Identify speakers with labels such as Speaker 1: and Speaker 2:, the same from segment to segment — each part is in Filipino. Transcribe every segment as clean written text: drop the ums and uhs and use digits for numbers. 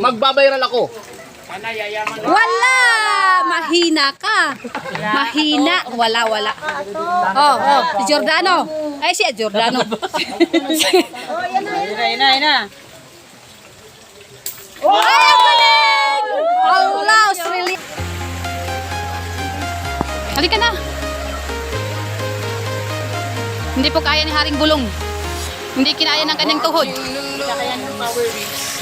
Speaker 1: magbabayral ako.
Speaker 2: Wala! Mahina ka. Mahina. Wala. Oh, si Giordano. Ay, si Giordano.
Speaker 3: Yan na.
Speaker 2: Ay, ang galing! Wala, Australia. Halika na. Hindi po kaya ni Haring Bulong. Hindi kinaya ng kanyang tuhod.
Speaker 3: Kaya ng power reach.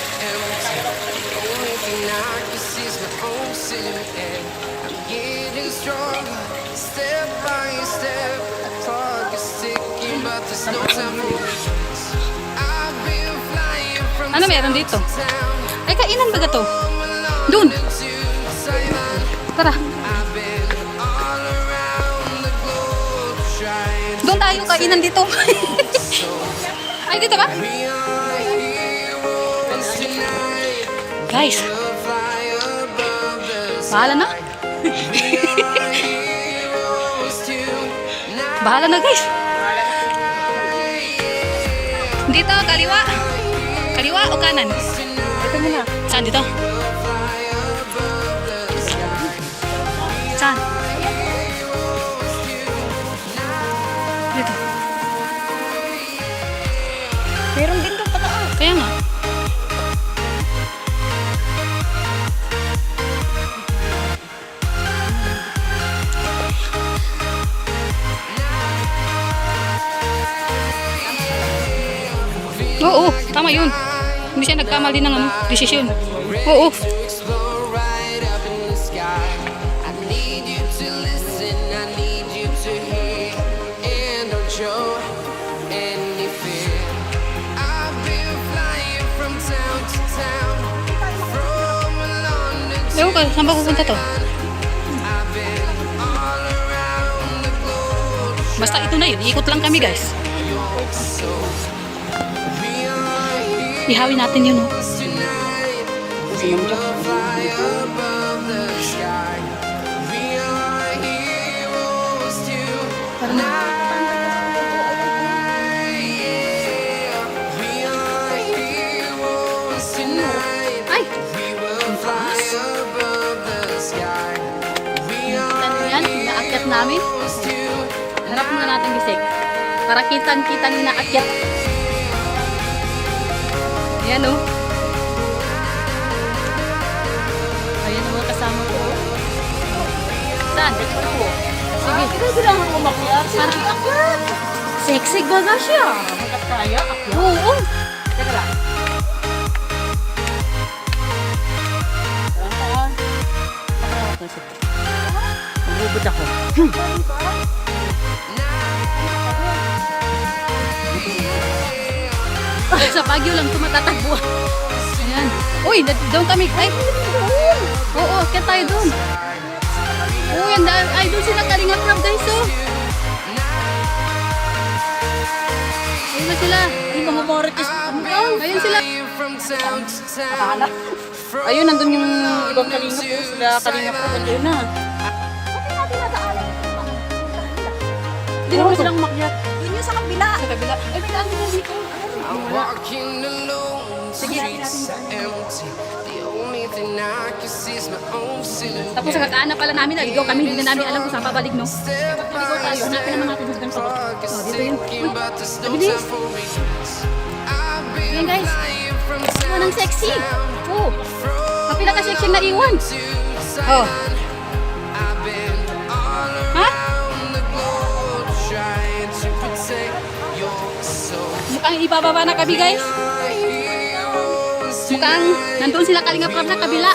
Speaker 2: Ano meron dito? Ay, kainan ba to? Doon. Tara. Doon tayo, kainan dito. Ay, dito ba? Guys. Bahala na. Bahala na, guys. Dito, kaliwa. Kaliwa o kanan?
Speaker 3: Ito muna.
Speaker 2: Saan dito? Saan? Dito.
Speaker 3: Meron din doon pataas.
Speaker 2: Kaya nga. Oo, tama yun. Hindi siya nagkamali ng desisyon. Oo. Ewan ko, saan ba pupunta to? Basta ito na yun, ikot lang kami guys. Ihawin natin yun, oh. Tara na. Ay! Yan, inaakyat namin. Harap muna natin bisik. Para kitang-kitang inaakyat. Ayan, oh. Ayan ang mga kasama ko. Saan? Sige.
Speaker 3: Kailangan umakyat.
Speaker 2: Parang akyat. Sexy baga siya.
Speaker 3: Hanggat kaya, akyat.
Speaker 2: Oo.
Speaker 3: Teka lang. Magbubod ako.
Speaker 2: Sa Baguio lang tumatatagbo. Ayan. Uy, doon kami. Ay, oo, kaya tayo doon. Uy, ay doon sila Kalingap Rab guys, oh. Ayun na sila.
Speaker 3: Ay, mga marites.
Speaker 2: Ayun sila.
Speaker 3: Akala. Ayun, nandun yung ibang kalingap ko. Sila kalingap ko. Nandun na. Hindi naman silang umakyat.
Speaker 2: Yun yung sa kabila. Sa kabila. Ay, may daan din dito. Sige, tapos sa kakaan na pala namin, naligaw kami, hindi na namin alam kung saan pabalik, no? Naligaw tayo, hanapin naman natin doon sa baba. Oh, dito yun. Mabilis. Yan guys. Iwan ang sexy. Oh. Kapila ka sexy na iwan. Oh. Ha? Mukhang ibababa na kami guys. Mukhang nandun sila Kalingap Rab na kabila.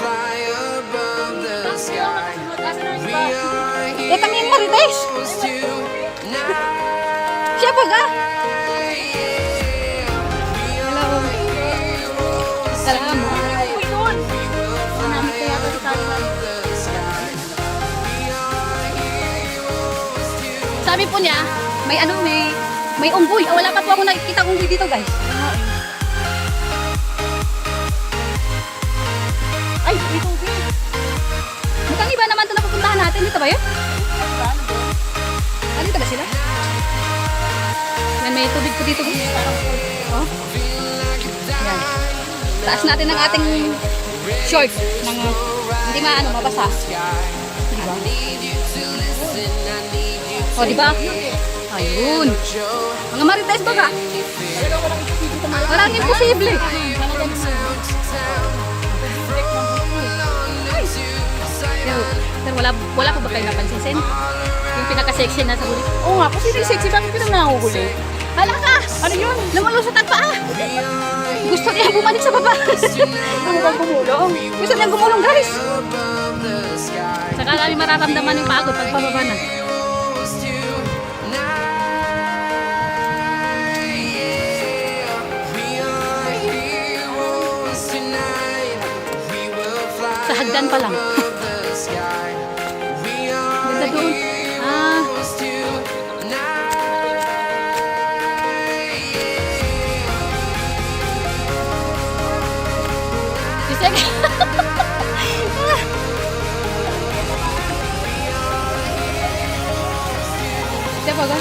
Speaker 2: Eh kami yung marites. Siya pa ga? Hello. Salamat. Sabi po niya, may unggoy. Oh, wala pa po ako nakikita unggoy dito, guys. Ay, ito unggoy. Mukhang iba naman ito na pupuntahan natin. Dito ba yun? Ah, dito ba sila? Yan, may tubig po dito. Oh. Yan. Taas natin ang ating short ng hindi mabasa. Diba? O, diba? Ayun. Mga marites baga. Parang imposible. Pero wala pa ba kayo napansin, Sen? Yung pinaka-sexy na sa huli.
Speaker 3: Oo nga, kasi yung sexy, bakit ka nang nanguhuli?
Speaker 2: Hala ka!
Speaker 3: Ano yun?
Speaker 2: Lumalusot ang paa! Gusto niya bumalik sa baba.
Speaker 3: Ano bang gumulong?
Speaker 2: Gusto niya gumulong, guys. Saka namin mararamdaman yung pagod pag pababa na. Sa hagdan pa lang. Ganda doon. Ah. Isek. Siapa ba?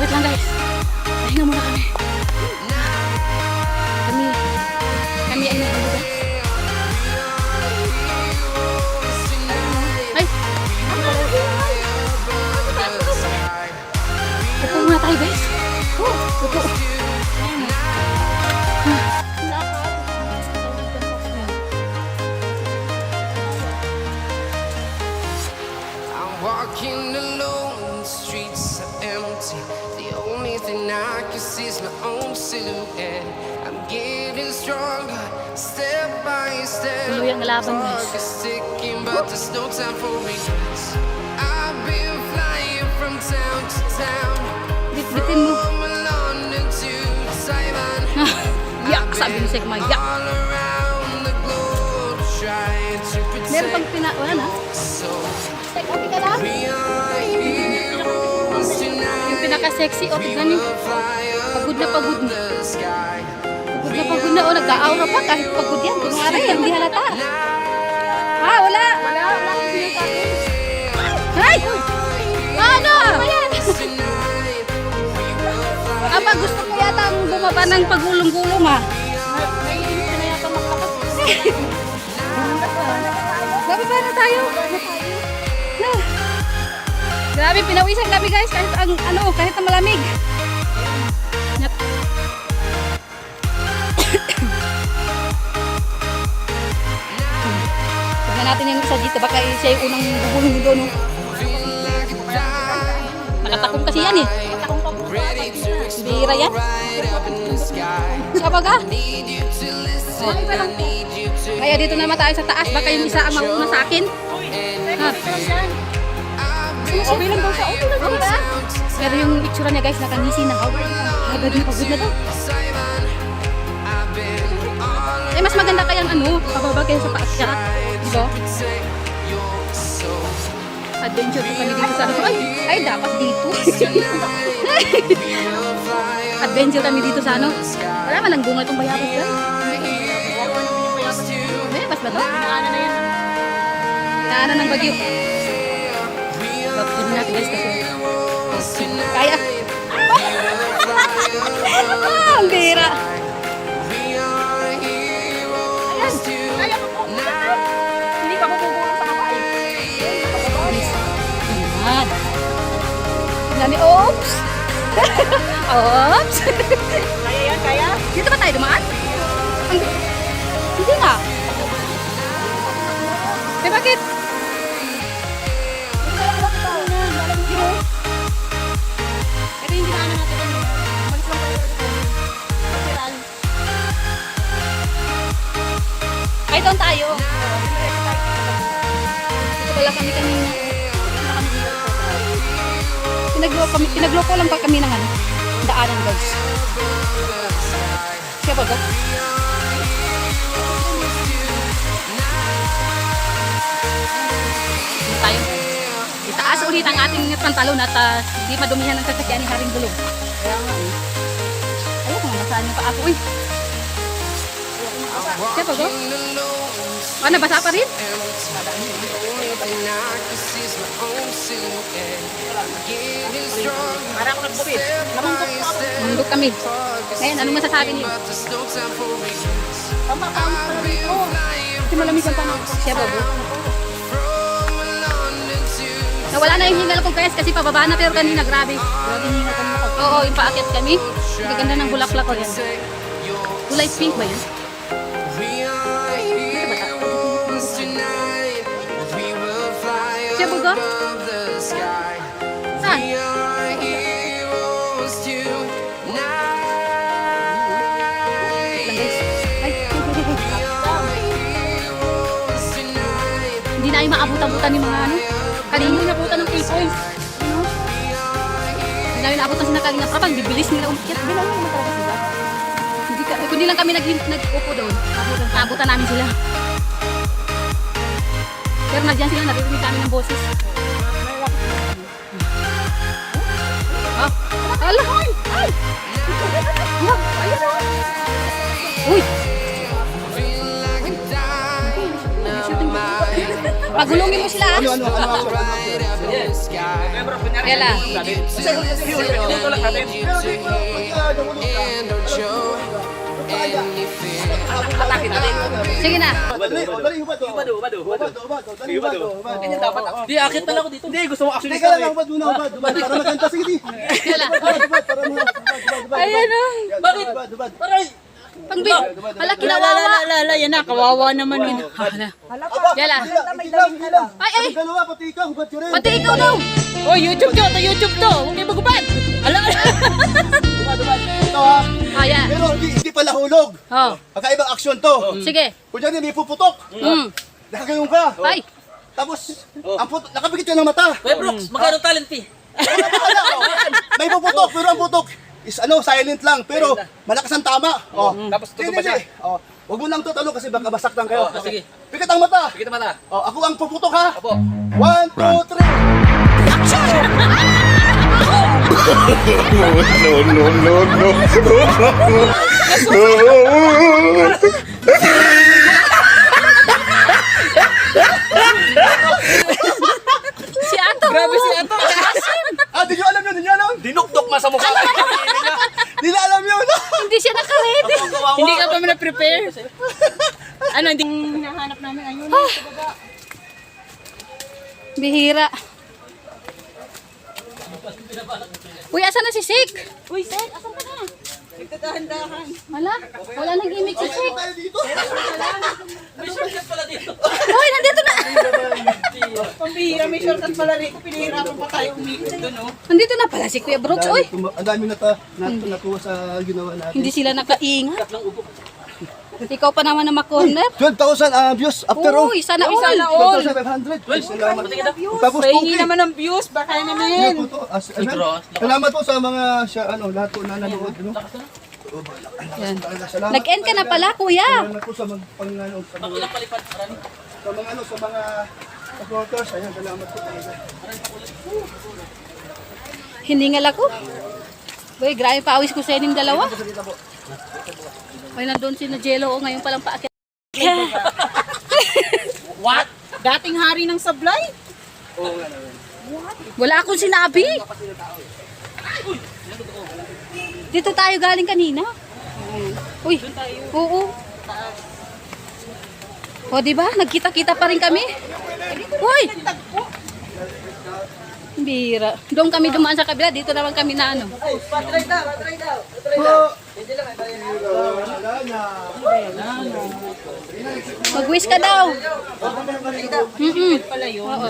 Speaker 2: Wait lang guys. Pahinga muna kami. Kami ay nagbubuga. Ay! Upo muna tayo guys. Upo.
Speaker 1: Walking alone, the streets are empty. The only thing I can see is my own silhouette. I'm getting stronger, step by step.
Speaker 2: Tuluyang laban, guys.
Speaker 1: Clock is ticking, but there's no time for regrets. I've been flying from town to town,
Speaker 2: Bitbitin mo.
Speaker 1: from London to Taiwan.
Speaker 2: Yak! Sabi ni Sek, yak!
Speaker 1: All around the globe, trying to
Speaker 2: Meron
Speaker 1: protect
Speaker 2: pang wala na.
Speaker 1: so.
Speaker 2: Sek, okay ka lang?
Speaker 1: We are heroes tonight.
Speaker 2: Yung pinaka-sexy, o tignan niyo. Pagod na pagod na. Pagod na, o nag-aura pa kahit pagod yan. Kunwari, hindi halata. Ah, wala. Wala Hay! Ano? Ano yan? Aba, gusto ko yata ang bumaba ng pagulong-gulong ha.
Speaker 3: Naiinit ka na yata maglakas.
Speaker 2: Bababa na tayo. Na. Grabe, pinawisan kami guys kahit ang kahit ang malamig. Yep. Tignan natin yung isa dito, baka siya yung unang bubulong doon. No? Nakatakong kasi yan eh. Bira yan. Siya baga? Oh. Kaya dito naman tayo sa taas, baka yung isa ang mauna sa akin. Ha?
Speaker 3: Okay lang daw siya. Okay lang daw siya.
Speaker 2: Pero yung itsura niya guys, nakanisi na. Hagad na pagod na to. Eh, mas maganda kayang pababa kayo sa paakyat. Diba? Adventure po kami dito sa Ay, dapat dito. Adventure kami dito sa Wala man lang bunga itong bayabas guys. Bayabas ba to? Naana na yan. Naana ng bagyo. Bagyo natin guys kasi. Kaya. Ang bira.
Speaker 3: Kaya ko po. Hindi pa bubulong sa kapay.
Speaker 2: Ayan. Nani, oops! Oops!
Speaker 3: Kaya yan, kaya?
Speaker 2: Dito ba tayo dumaan? Hindi nga. Eh, bakit?
Speaker 3: Ito yung dinaanan natin. Malis lang tayo. Masiran.
Speaker 2: Ay, doon tayo. Dito pala kami kanina. Pinagloko lang pa kami ng daanan guys. Kaya ba? Dito tayo. Itaas ulit ang ating pantalon at di madumihan ng sasakyan ni Haring Gulong. Kaya nga eh. Ayoko nga, nasaan yung paa ko eh. Siya pa, go? Ano, basa pa rin?
Speaker 3: Para ako nagbukit.
Speaker 2: Nandun kami. Ngayon, anong masasabi niyo?
Speaker 3: Tama ka.
Speaker 2: Kasi malamig ang panahon. Siya ba, go? Nawala na yung hingal ko guys kasi pababa na pero kanina grabe.
Speaker 3: Grabe hinga ka na.
Speaker 2: Oo, yung paakit kami. Ang ganda ng bulaklak ko yan. Kulay pink ba yan? Siya buga? Saan? Ay, hindi na ay maabot-abutan yung mga ano. Kanina yung nabutan ng 3 points. Ano? Hindi namin naabutan sila kanina. Kapag bibilis nila umikyat. Bilang naman talaga sila. Kundi lang kami nag-upo doon. Abutan namin sila. Pero nandiyan sila, naririnig kami ng boses. Ah, ala! Ay! Uy! Pagulungin mo sila. Kaya sige na.
Speaker 3: Di, akit na lang ako dito. Hindi, gusto mo actually.
Speaker 4: Teka lang, hubad muna, hubad. Para maganda. Sige, di.
Speaker 2: Ayan o.
Speaker 3: Bakit? Aray!
Speaker 2: Pangbi. Hala, kinawawa.
Speaker 3: Yan na, kawawa naman yun.
Speaker 2: Yala. Ay, ay.
Speaker 4: Dalawa, pati ikaw, hubad ka rin.
Speaker 2: Pati ikaw daw.
Speaker 3: Oh, YouTube to, YouTube to. Huwag kayo magubad. Ala,
Speaker 4: Ito ha.
Speaker 2: Ayan.
Speaker 4: Pero hindi pala hulog.
Speaker 2: Oh.
Speaker 4: Kakaibang aksyon to.
Speaker 2: Sige.
Speaker 4: Kung dyan, may puputok. Nakagayong ka.
Speaker 2: Ay.
Speaker 4: Tapos, nakapikit ka ng mata.
Speaker 3: Kuya Brooks, magkano talent fee?
Speaker 4: May puputok, pero ang putok is silent lang. Pero malakas ang tama.
Speaker 3: Tapos tutok pa siya.
Speaker 4: Huwag mo lang tutalo kasi baka basaktan kayo.
Speaker 3: Sige.
Speaker 4: Pikat ang mata.
Speaker 3: Kita mata.
Speaker 4: Ako ang puputok ha.
Speaker 3: Opo.
Speaker 4: 1, 2, 3.
Speaker 2: Si Ato.
Speaker 3: Grabe si Ato.
Speaker 4: Di nyo alam yun, di nyo alam.
Speaker 3: Dinukdok ma sa mukha.
Speaker 4: Di na alam yun.
Speaker 2: Hindi siya naka-ready.
Speaker 3: Hindi ka pa na-prepare. Ano, hindi hinahanap namin. Ayun, sa baba.
Speaker 2: Bihira. Uy, asan na si Sik?
Speaker 3: Uy, Sek, asan ka na? Nagtatahan-dahan.
Speaker 2: Wala nang gimmick si Sik.
Speaker 4: Tayo dito.
Speaker 3: May shortcut pala dito.
Speaker 2: Uy, nandito na.
Speaker 3: Pambihira, may shortcut pala rito. Pinahirapan pa tayo umikot doon, oh.
Speaker 2: Nandito na pala si Kuya Brooks. Uy,
Speaker 4: Ang dami natuwa sa ginawa natin.
Speaker 2: hindi sila nakaingat. Ikaw pa naman na makorner.
Speaker 4: 12,000 views after all.
Speaker 2: Uy, sana all.
Speaker 4: 12,500. Salamat. Tapos
Speaker 3: Pahingi naman ng views, baka namin.
Speaker 4: Salamat po sa mga lahat po na nanood.
Speaker 2: Yan.
Speaker 4: Salamat.
Speaker 2: Nag-end ka na pala, Kuya.
Speaker 4: Salamat po sa mga sa mga supporters. Ayan, salamat po talaga.
Speaker 2: Hiningal ako. Uy, grabe pawis ko sa inyong dalawa. Ay, nandun si na Jello. Ngayon palang paakit.
Speaker 3: What? Dating hari ng sablay?
Speaker 2: Wala akong sinabi. Dito tayo galing kanina. Uy, oo. O, diba? Nagkita-kita pa rin kami. Uy! Bira. Doon kami dumaan sa kabila. Dito naman kami na ano.
Speaker 3: Patry daw.
Speaker 2: Mag-wish ka daw. Oo.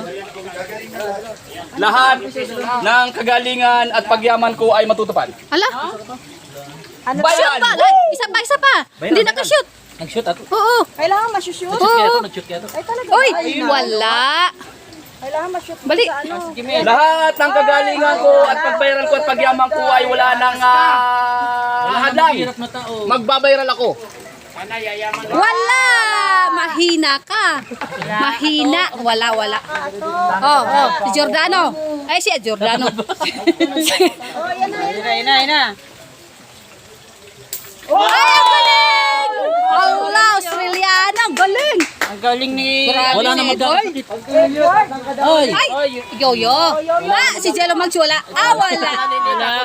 Speaker 5: Lahat ng kagalingan at pagyaman ko ay matutupad.
Speaker 2: Hala?
Speaker 5: Bayan!
Speaker 2: Shoot pa! Isa pa! Hindi nakashoot.
Speaker 3: Nag-shoot ato.
Speaker 2: Oo.
Speaker 3: Kailangan ma-shoot.
Speaker 2: Oo.
Speaker 3: Nag-shoot kaya to.
Speaker 6: Ay talaga.
Speaker 2: Uy! Wala.
Speaker 6: Kailangan ma-shoot
Speaker 2: Bali.
Speaker 6: sa ano.
Speaker 5: Lahat ng kagalingan ko at pagbayaran ko at pagyaman ko ay wala nang hadlang.
Speaker 3: Hirap na tao.
Speaker 5: Magbabayaran ako.
Speaker 2: Wala! Mahina ka. Mahina. Wala. Oh. Si Giordano. Ay, si Giordano.
Speaker 6: Oh, yan na.
Speaker 3: Ayun na.
Speaker 2: Ay, ang galing! Wala, Australiana, galing.
Speaker 3: Ang galing ni...
Speaker 2: Wala na magkakakit. Ay, yo-yo. Si Jello Magsula. Wala.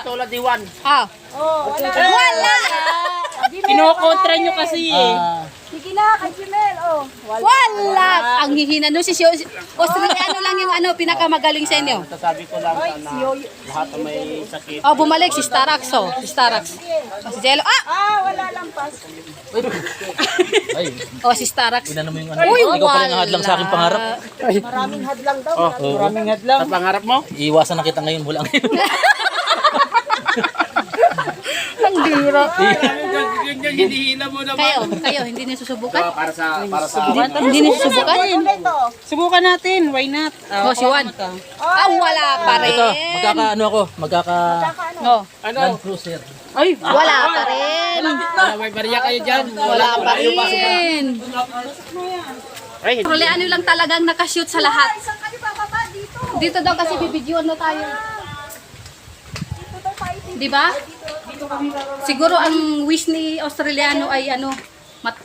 Speaker 5: Tulad ni Juan.
Speaker 2: Wala.
Speaker 3: Kinokontra nyo kasi eh.
Speaker 6: Sige na, kay Jimel, oh.
Speaker 2: Wala. Ang hihina no, si Australiano lang yung pinakamagaling sa inyo.
Speaker 5: Sasabi ko lang na lahat na may sakit.
Speaker 2: Bumalik si Starax, si Starax. Si Jello,
Speaker 6: Wala lang pas.
Speaker 2: si Starax.
Speaker 7: Inano mo yung
Speaker 2: Uy,
Speaker 7: ikaw pala nga hadlang sa aking pangarap.
Speaker 6: Maraming hadlang daw.
Speaker 3: Maraming hadlang.
Speaker 5: Sa pangarap mo?
Speaker 7: Iiwasan na kita ngayon, wala ngayon.
Speaker 2: Ang bira.
Speaker 5: Hinihila mo naman.
Speaker 2: Kayo, hindi niyo susubukan?
Speaker 5: Para sa
Speaker 2: Hindi niyo susubukan?
Speaker 6: Ito.
Speaker 3: Subukan natin, why not?
Speaker 2: Si Juan. Wala pa rin.
Speaker 7: Ito, magkaka-ano ako,
Speaker 2: Ano?
Speaker 7: cruiser.
Speaker 3: Ay,
Speaker 2: Wala pa rin.
Speaker 5: may barya kayo dyan.
Speaker 2: Wala pa rin. Australiano lang talagang nakashoot sa lahat.
Speaker 6: Saan kayo bababa dito?
Speaker 2: Dito daw kasi bibidyoan na tayo.
Speaker 6: Dito daw fighting.
Speaker 2: Di ba? Siguro ang wish ni Australiano ay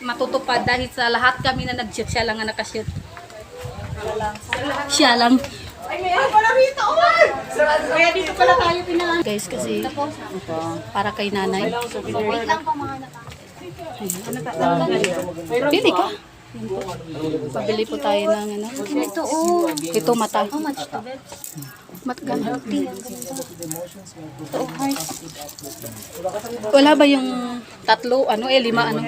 Speaker 2: matutupad dahil sa lahat kami na nag-shoot, siya lang ang nakashoot. Siya lang.
Speaker 6: Ay, may wala rito. Kaya dito pala tayo pinaan.
Speaker 2: Guys, kasi para kay nanay.
Speaker 6: Wait lang pa mga anak.
Speaker 2: Pili ka. Pabili po tayo ng ano. Ito, Ito, mata. Matgan. Wala ba yung tatlo, 5, ano?